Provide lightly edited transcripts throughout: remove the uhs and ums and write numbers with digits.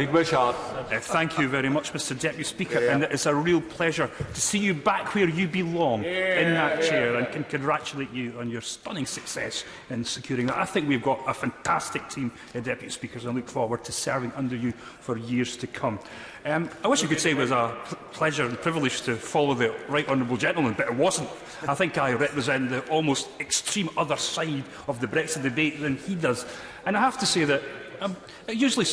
Wishart. Thank you very much, Mr Deputy Speaker, and it is a real pleasure to see you back where you belong, in that chair, and can congratulate you on your stunning success in securing that. I think we've got a fantastic team of Deputy Speakers, and I look forward to serving under you for years to come. I wish I could say it was a pleasure and privilege to follow the right honourable gentleman, but it wasn't. I think I represent the almost extreme other side of the Brexit debate than he does. And I have to say that I usually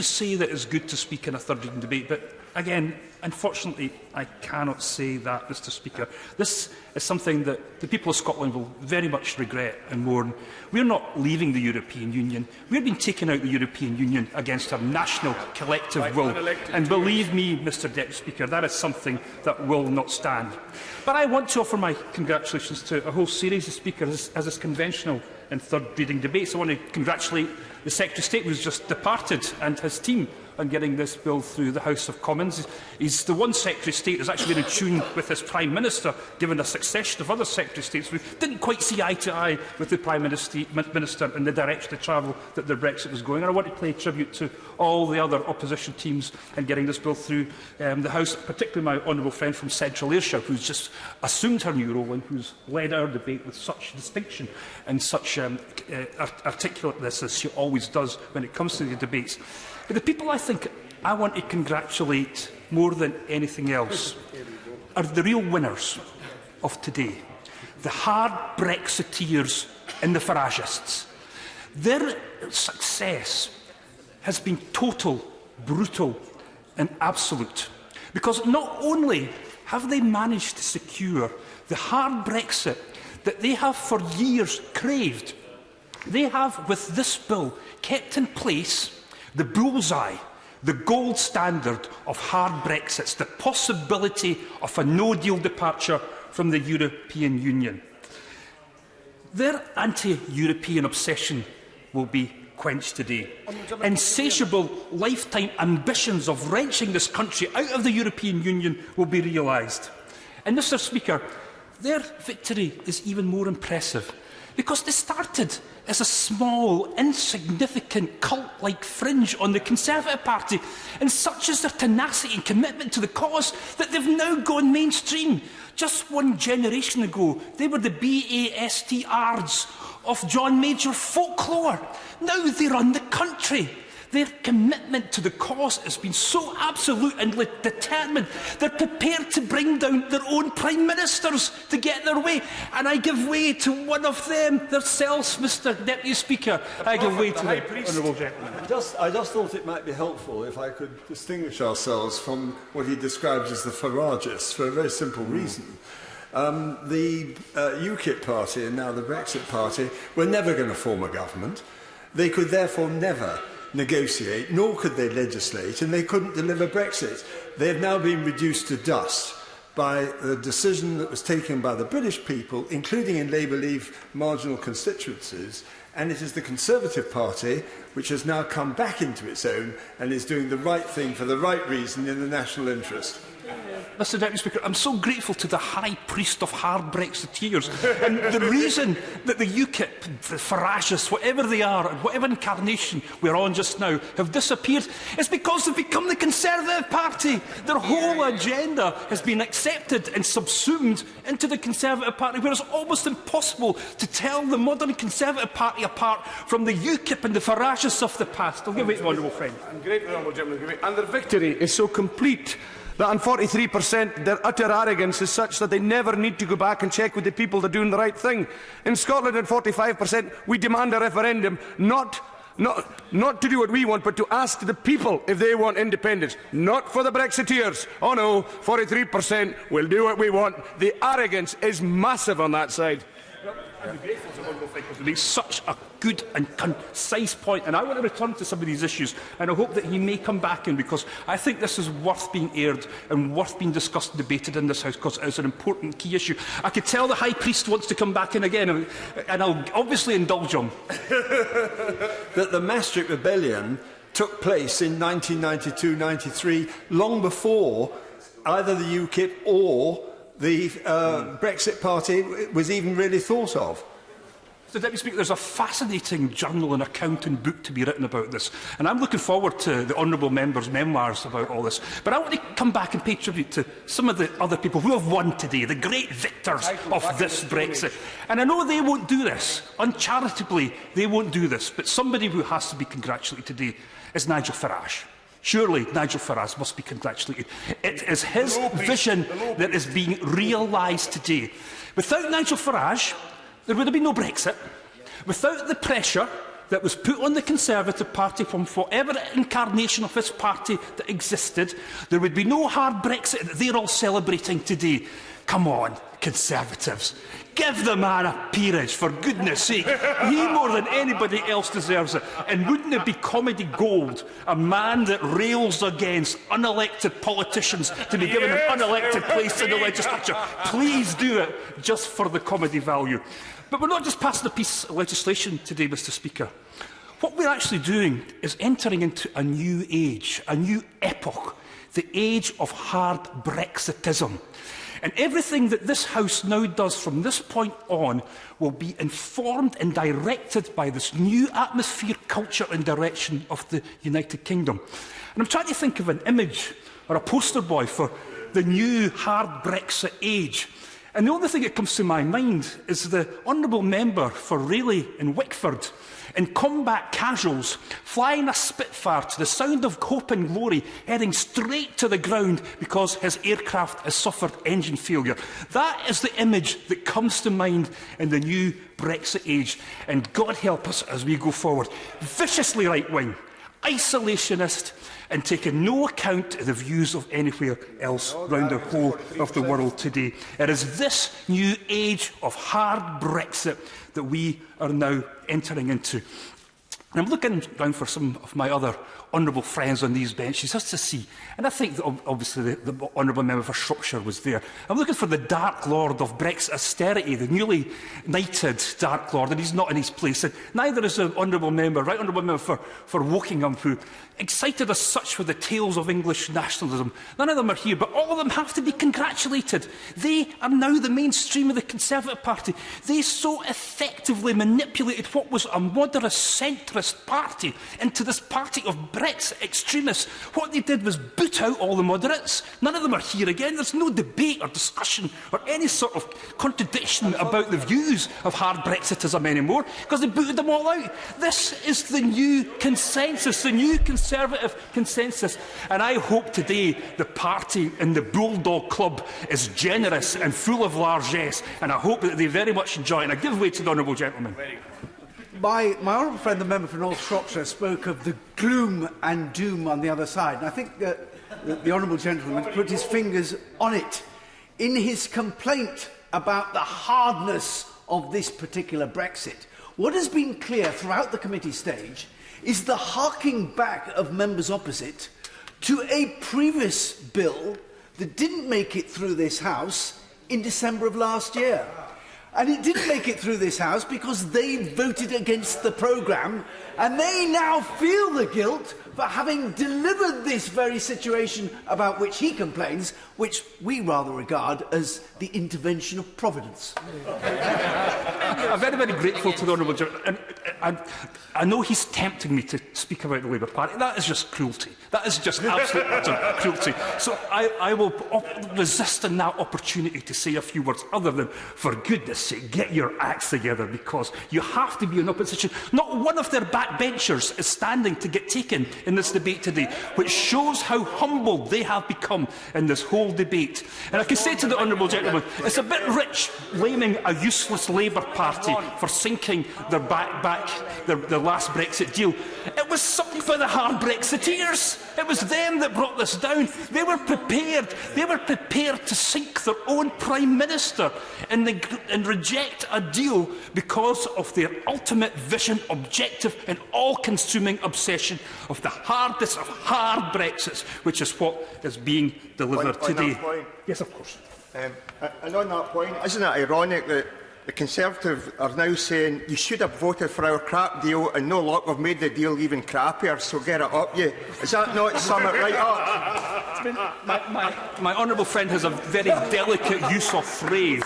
say that it's good to speak in a third reading debate, but again, unfortunately, I cannot say that, Mr Speaker. This is something that the people of Scotland will very much regret and mourn. We're not leaving the European Union. We've been taking out the European Union against our national collective will. And believe me, Mr Deputy Speaker, that is something that will not stand. But I want to offer my congratulations to a whole series of speakers, as is conventional in third reading debates. I want to congratulate the Secretary of State, who has just departed, and his team on getting this bill through the House of Commons. He's the one Secretary of State who has actually been in tune with his Prime Minister, given a succession of other Secretary of States who didn't quite see eye to eye with the Prime Minister in the direction of travel that their Brexit was going. And I want to pay tribute to all the other opposition teams in getting this bill through the House, particularly my honourable friend from Central Ayrshire, who's just assumed her new role and who's led our debate with such distinction and such articulateness as she always does when it comes to the debates. But the people I think I want to congratulate more than anything else are the real winners of today, the hard Brexiteers and the Faragists. Their success has been total, brutal and absolute, because not only have they managed to secure the hard Brexit that they have for years craved, they have, with this bill, kept in place the bullseye, the gold standard of hard Brexits, the possibility of a no-deal departure from the European Union. Their anti-European obsession will be quenched today. Insatiable lifetime ambitions of wrenching this country out of the European Union will be realised. And, Mr Speaker, their victory is even more impressive because they started as a small, insignificant, cult-like fringe on the Conservative Party, and such is their tenacity and commitment to the cause that they've now gone mainstream. Just one generation ago, they were the BASTRs of John Major folklore. Now they run the country. Their commitment to the cause has been so absolute and determined, they're prepared to bring down their own Prime Ministers to get their way. And I give way to one of them, themselves, Mr Deputy Speaker. I give way to the honourable gentleman. I just thought it might be helpful if I could distinguish ourselves from what he describes as the Faragists, for a very simple reason. The UKIP party and now the Brexit party were never going to form a government. They could therefore never negotiate, nor could they legislate, and they couldn't deliver Brexit. They have now been reduced to dust by the decision that was taken by the British people, including in Labour Leave marginal constituencies, and it is the Conservative Party which has now come back into its own and is doing the right thing for the right reason in the national interest. Mr Deputy Speaker, I'm so grateful to the High Priest of hard Brexiteers. And the reason that the UKIP, the Faragists, whatever they are, and whatever incarnation we're on just now, have disappeared is because they've become the Conservative Party. Their whole agenda has been accepted and subsumed into the Conservative Party, where it's almost impossible to tell the modern Conservative Party apart from the UKIP and the Faragists of the past. I'll give it to my honourable friend. And their victory is so complete that on 43% their utter arrogance is such that they never need to go back and check with the people they're doing the right thing. In Scotland at 45% we demand a referendum, not to do what we want, but to ask the people if they want independence. Not for the Brexiteers. Oh no, 43% will do what we want. The arrogance is massive on that side. I'm grateful to honourable friend because he makes such a good and concise point, and I want to return to some of these issues, and I hope that he may come back in, because I think this is worth being aired and worth being discussed and debated in this House, because it is an important key issue. I could tell the High Priest wants to come back in again, and I'll obviously indulge him. That the Maastricht Rebellion took place in 1992-93, long before either the UKIP or the Brexit Party was even really thought of. Mr Deputy Speaker, there's a fascinating journal and accounting book to be written about this, and I'm looking forward to the honourable member's memoirs about all this. But I want to come back and pay tribute to some of the other people who have won today, the great victors of this Brexit. And I know they won't do this. Uncharitably, they won't do this. But somebody who has to be congratulated today is Nigel Farage. Surely Nigel Farage must be congratulated. It is his vision that is being realised today. Without Nigel Farage, there would have been no Brexit. Without the pressure that was put on the Conservative Party from whatever incarnation of this party that existed, there would be no hard Brexit that they're all celebrating today. Come on, Conservatives. Give the man a peerage, for goodness sake. He more than anybody else deserves it. And wouldn't it be comedy gold, a man that rails against unelected politicians to be given an unelected place in the legislature? Please do it, just for the comedy value. But we're not just passing a piece of legislation today, Mr Speaker. What we're actually doing is entering into a new age, a new epoch, the age of hard Brexitism. And everything that this House now does from this point on will be informed and directed by this new atmosphere, culture and direction of the United Kingdom. And I'm trying to think of an image or a poster boy for the new hard Brexit age. And the only thing that comes to my mind is the honourable member for Rayleigh in Wickford, in combat casuals, flying a Spitfire to the sound of hope and glory, heading straight to the ground because his aircraft has suffered engine failure. That is the image that comes to mind in the new Brexit age. And God help us as we go forward. Viciously right-wing, isolationist, and taking no account of the views of anywhere else round the whole of the world today. It is this new age of hard Brexit that we are now entering into. And I'm looking round for some of my other honourable friends on these benches just to see. And I think that obviously the honourable member for Shropshire was there. I'm looking for the Dark Lord of Brexit austerity, the newly knighted Dark Lord, and he's not in his place. And neither is the honourable member, right honourable member for Wokingham, who excited us such with the tales of English nationalism. None of them are here, but all of them have to be congratulated. They are now the mainstream of the Conservative Party. They so effectively manipulated what was a moderate centrist party into this party of Brexit extremists. What they did was boot out all the moderates. None of them are here again. There's no debate or discussion or any sort of contradiction about the views of hard Brexitism anymore, because they booted them all out. This is the new consensus, the new Conservative consensus. And I hope today the party in the Bulldog Club is generous and full of largesse, and I hope that they very much enjoy it. And I give way to the honourable gentleman. My honourable friend, the member for North Shropshire, spoke of the gloom and doom on the other side. And I think that the honourable gentleman put his fingers on it in his complaint about the hardness of this particular Brexit. What has been clear throughout the committee stage is the harking back of members opposite to a previous bill that didn't make it through this House in December of last year. And it didn't make it through this House because they voted against the programme, and they now feel the guilt for having delivered this very situation about which he complains, which we rather regard as the intervention of Providence. I'm very, very grateful to the honourable gentleman. And I know he's tempting me to speak about the Labour Party. That is just cruelty. That is just absolute utter cruelty. So I will resist in that opportunity to say a few words other than, for goodness sake, get your acts together, because you have to be in opposition. Not one of their backbenchers is standing to get taken in this debate today, which shows how humbled they have become in this whole debate. And I can say to the honourable gentleman, it's a bit rich blaming a useless Labour Party for sinking their their last Brexit deal. It was sunk by the hard Brexiteers. It was them that brought this down. They were prepared. They were prepared to sink their own Prime Minister and reject a deal because of their ultimate vision, objective and all-consuming obsession of the hardest of hard Brexits, which is what is being delivered today. Yes, of course. And on that point, isn't it ironic that the Conservatives are now saying you should have voted for our crap deal, and no luck, we've made the deal even crappier, so get it up you. Is that not sum it right up? My honourable friend has a very delicate use of phrase.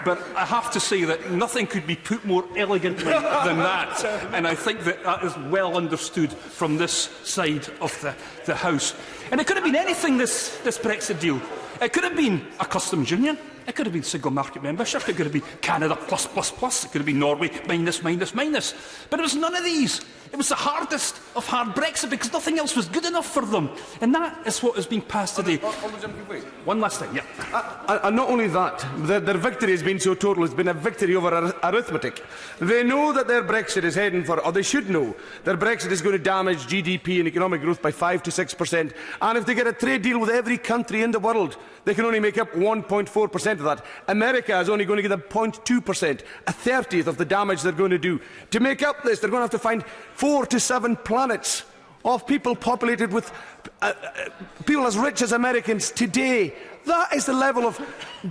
But I have to say that nothing could be put more elegantly than that, and I think that that is well understood from this side of the House. And it could have been anything, this Brexit deal. It could have been a customs union. It could have been single market membership. It could have been Canada plus plus plus. It could have been Norway minus minus minus. But it was none of these. It was the hardest of hard Brexit because nothing else was good enough for them. And that is what is being passed today. One last thing, yeah. And not only that, their victory has been so total, it's been a victory over arithmetic. They know that their Brexit is heading for, or they should know, their Brexit is going to damage GDP and economic growth by 5 to 6%. And if they get a trade deal with every country in the world, they can only make up 1.4% of that. America is only going to get a 0.2%, a 30th of the damage they're going to do. To make up this, they're going to have to find 4 to 7 planets of people populated with people as rich as Americans today. That is the level of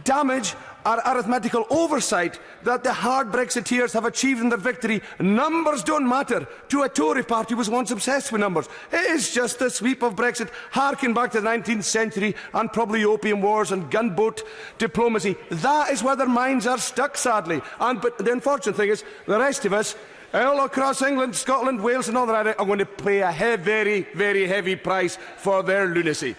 damage or arithmetical oversight that the hard Brexiteers have achieved in their victory. Numbers don't matter to a Tory party who was once obsessed with numbers. It is just the sweep of Brexit, harking back to the 19th century and probably opium wars and gunboat diplomacy. That is where their minds are stuck, sadly. But the unfortunate thing is, the rest of us, all across England, Scotland, Wales and all that, are going to pay a very, very heavy price for their lunacy.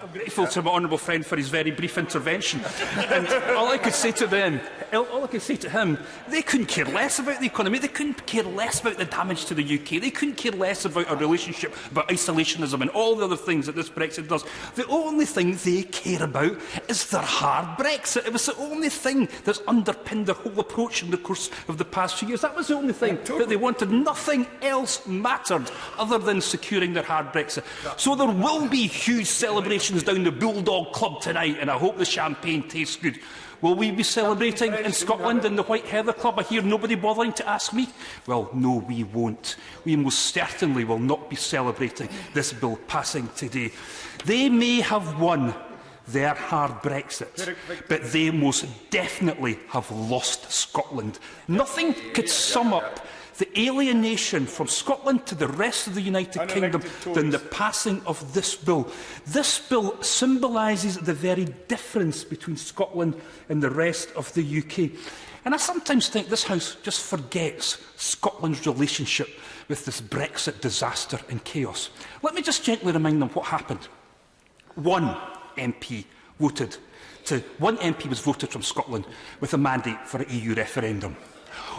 I'm grateful to my honourable friend for his very brief intervention. And all I could say to him, they couldn't care less about the economy, they couldn't care less about the damage to the UK, they couldn't care less about our relationship, about isolationism and all the other things that this Brexit does. The only thing they care about is their hard Brexit. It was the only thing that's underpinned their whole approach in the course of the past few years. That was the only thing that they wanted. Nothing else mattered other than securing their hard Brexit. So there will be huge celebrations down the Bulldog Club tonight, and I hope the champagne tastes good. Will we be celebrating in Scotland in the White Heather Club? I hear nobody bothering to ask me. Well, no, we won't. We most certainly will not be celebrating this bill passing today. They may have won their hard Brexit, but they most definitely have lost Scotland. Nothing could sum up the alienation from Scotland to the rest of the United Kingdom than the passing of this bill. This bill symbolises the very difference between Scotland and the rest of the UK. And I sometimes think this House just forgets Scotland's relationship with this Brexit disaster and chaos. Let me just gently remind them what happened. One MP was voted from Scotland with a mandate for an EU referendum.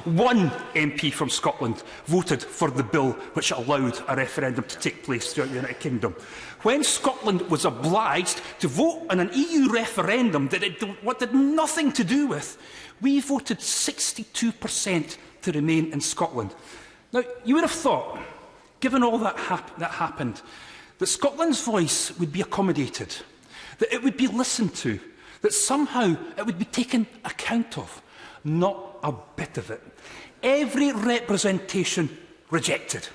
One MP from Scotland voted for the bill which allowed a referendum to take place throughout the United Kingdom. When Scotland was obliged to vote on an EU referendum that it wanted nothing to do with, we voted 62% to remain in Scotland. Now, you would have thought, given all that happened, that Scotland's voice would be accommodated, that it would be listened to, that somehow it would be taken account of. Not a bit of it. Every representation rejected.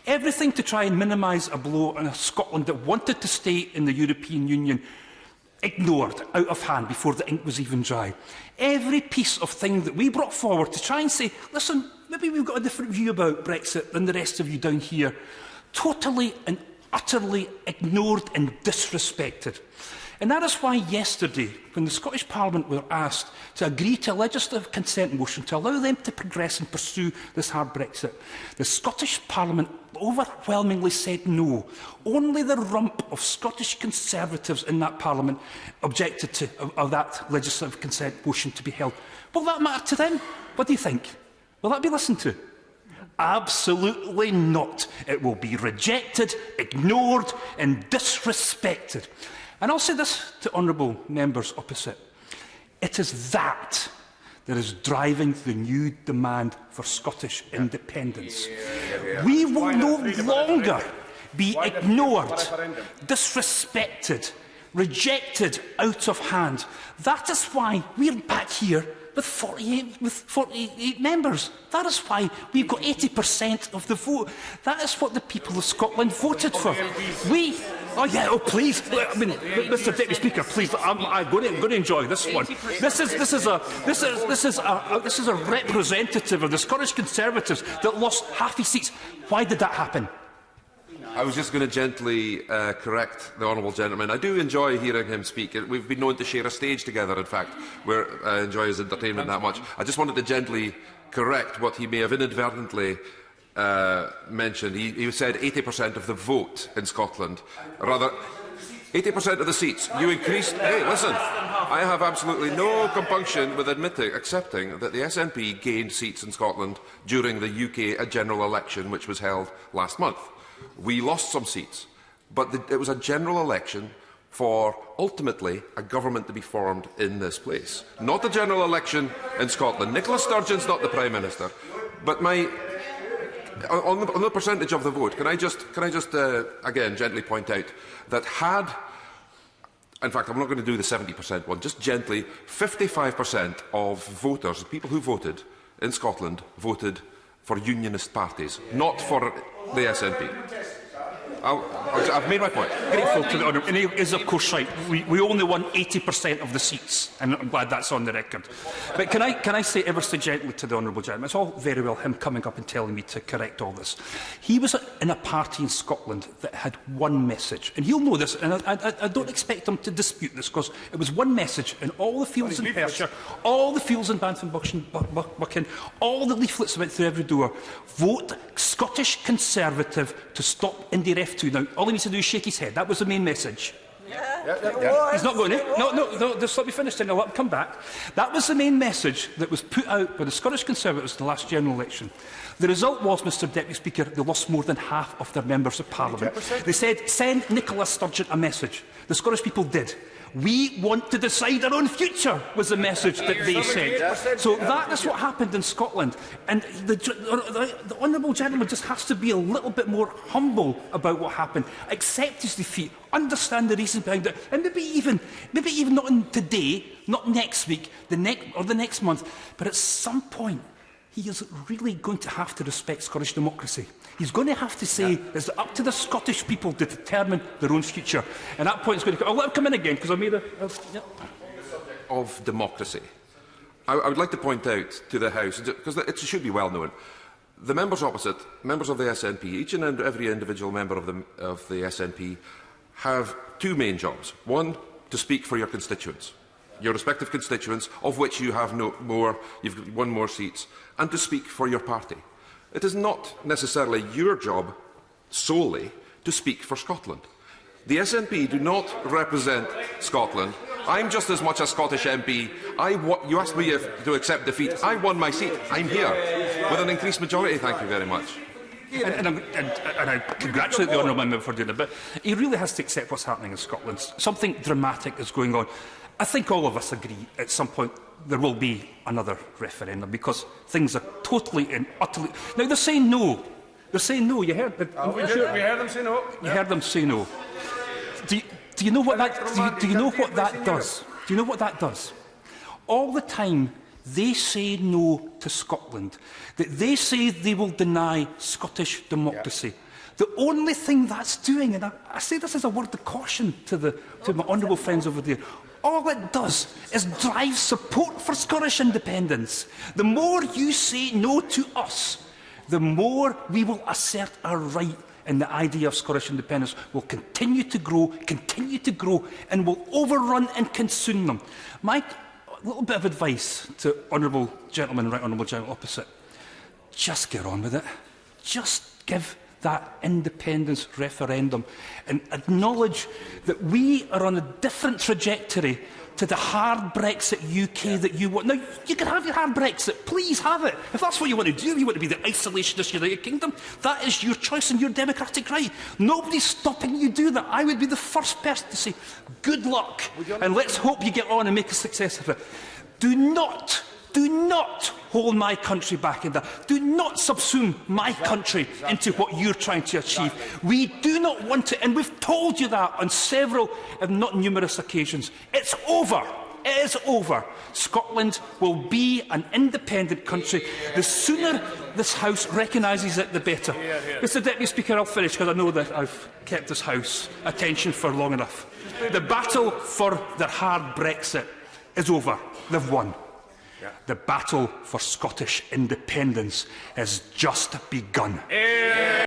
Everything to try and minimise a blow on a Scotland that wanted to stay in the European Union ignored out of hand before the ink was even dry. Every piece of thing that we brought forward to try and say, listen, maybe we've got a different view about Brexit than the rest of you down here, totally and utterly ignored and disrespected. And that is why yesterday, when the Scottish Parliament were asked to agree to a legislative consent motion to allow them to progress and pursue this hard Brexit, the Scottish Parliament overwhelmingly said no. Only the rump of Scottish Conservatives in that Parliament objected to that legislative consent motion to be held. Will that matter to them? What do you think? Will that be listened to? Absolutely not. It will be rejected, ignored and disrespected. And I'll say this to honourable members opposite. It is that is driving the new demand for Scottish independence. We will no longer be ignored, disrespected, rejected out of hand. That is why we're back here with 48 members. That is why we've got 80% of the vote. That is what the people of Scotland voted for. Please. I mean, Mr. Deputy Speaker, please. I'm going to enjoy this one. This is a representative of the Scottish Conservatives that lost half his seats. Why did that happen? I was just going to gently correct the honourable gentleman. I do enjoy hearing him speak. We've been known to share a stage together, in fact, where I enjoy his entertainment that much. I just wanted to gently correct what he may have inadvertently mentioned. He said 80% of the vote in Scotland. Rather, 80% of the seats. You increased... Hey, listen, I have absolutely no compunction with accepting that the SNP gained seats in Scotland during the UK general election, which was held last month. We lost some seats, but it was a general election for, ultimately, a government to be formed in this place. Not a general election in Scotland. Nicola Sturgeon's not the Prime Minister. But on the percentage of the vote, can I just again, gently point out that had... In fact, I'm not going to do the 70% one. Just gently, 55% of voters, people who voted in Scotland, voted for unionist parties, not for the SNP. I've made my point. Grateful to the Honourable. And he is, of course, right. We only won 80% of the seats, and I'm glad that's on the record. But can I say ever so gently to the Honourable gentleman, it's all very well him coming up and telling me to correct all this. He was in a party in Scotland that had one message, and he'll know this, and I don't expect him to dispute this, because it was one message in all the fields in Perthshire, all the fields in Banff-and-Buchan, all the leaflets that went through every door. Vote Scottish Conservative to stop Indy Ref2. Now, all he needs to do is shake his head. That was the main message. He's not going to. No, just let me finish then. I'll let him come back. That was the main message that was put out by the Scottish Conservatives in the last general election. The result was, Mr Deputy Speaker, they lost more than half of their members of Parliament. They said, send Nicola Sturgeon a message. The Scottish people did. We want to decide our own future, was the message that they sent. So that is what happened in Scotland. And the Honourable Gentleman just has to be a little bit more humble about what happened, accept his defeat, understand the reason behind it, and maybe even not in today, not next week, the next month, but at some point, he is really going to have to respect Scottish democracy. He's going to have to say it's up to the Scottish people to determine their own future. And that point is going to come. I'll let him come in again, because I made a... Of democracy. I would like to point out to the House, because it should be well known, the members opposite, members of the SNP, each and every individual member of the SNP, have two main jobs. One, to speak for your constituents, your respective constituents, of which you have you've won more seats, and to speak for your party. It is not necessarily your job solely to speak for Scotland. The SNP do not represent Scotland. I'm just as much a Scottish MP. You asked me to accept defeat. I won my seat. I'm here with an increased majority. Thank you very much. And I congratulate the Honourable Member for doing it, but he really has to accept what's happening in Scotland. Something dramatic is going on. I think all of us agree at some point there will be another referendum, because things are totally and utterly... Now, they're saying no. They're saying no. You heard them. We heard them say no. You heard them say no. Do you know what that? Do you know what that does? Do you know what that does? All the time they say no to Scotland, that they say they will deny Scottish democracy. The only thing that's doing, and I say this as a word of caution to my honourable friends over there, all it does is drive support for Scottish independence. The more you say no to us, the more we will assert our right, and the idea of Scottish independence will continue to grow, and will overrun and consume them. My little bit of advice to honourable gentlemen, right honourable gentleman opposite, just get on with it. Just give that independence referendum and acknowledge that we are on a different trajectory to the hard Brexit UK that you want. Now, you can have your hard Brexit. Please have it. If that's what you want to do, if you want to be the isolationist United Kingdom, that is your choice and your democratic right. Nobody's stopping you do that. I would be the first person to say, good luck, and let's hope you get on and make a success of it. Do not hold my country back in that. Do not subsume my country into what you're trying to achieve. We do not want it, and we've told you that on several, if not numerous occasions. It's over. It is over. Scotland will be an independent country. The sooner this House recognises it, the better. Mr Deputy Speaker, I'll finish, because I know that I've kept this House attention for long enough. The battle for their hard Brexit is over. They've won. The battle for Scottish independence has just begun.